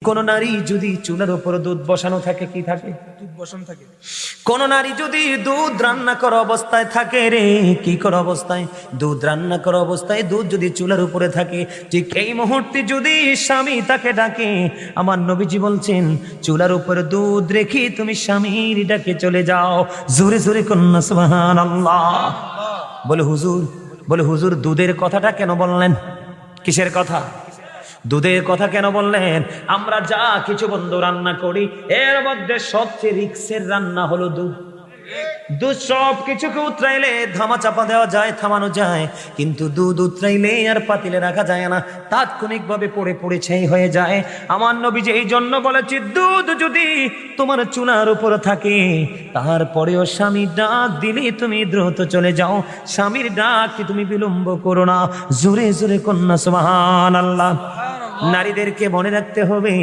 কোন নারী যদি চুলার উপর দুধ বসানো থাকে, কি থাকে? দুধ বসানো থাকে। কোন নারী যদি দুধ রান্না করা অবস্থায় থাকে রে, কি করা অবস্থায়? দুধ রান্না করা অবস্থায় দুধ যদি চুলার উপরে থাকে, ঠিক এই মুহূর্তে যদি স্বামী তাকে ডাকে, আমার নবীজি বলছেন চুলার উপরে দুধ রেখে তুমি স্বামীর ডাকে চলে যাও। জোরে জোরে কন্যা সুবহানাল্লাহ। বলে হুজুর দুধের কথাটা কেন বললেন? কিসের কথা? দুধের কথা কেন বললেন? আমরা যা কিছু বন্ধু রান্না করি এর মধ্যে সবচেয়ে রিক্সের রান্না হলো দুধ। দুধ সব কিছুকে উতরাইলে ধামা চাপা দেওয়া যায়, থামানো যায়, কিন্তু দুধ উতরাইলে আর পাতিলে রাখা যায় না, তাৎক্ষণিক ভাবে পড়ে পড়ে ছাই হয়ে যায়। আমার নবীজি এই জন্য বলেছে দুধ যদি তোমার চুলার উপর থাকে, তারপরেও স্বামী ডাক দিলে তুমি দ্রুত চলে যাও, স্বামীর ডাক তুমি বিলম্ব করো না। জোরে জোরে কন্যা সুবহানাল্লাহ। নারীদেরকে মনে রাখতে হবে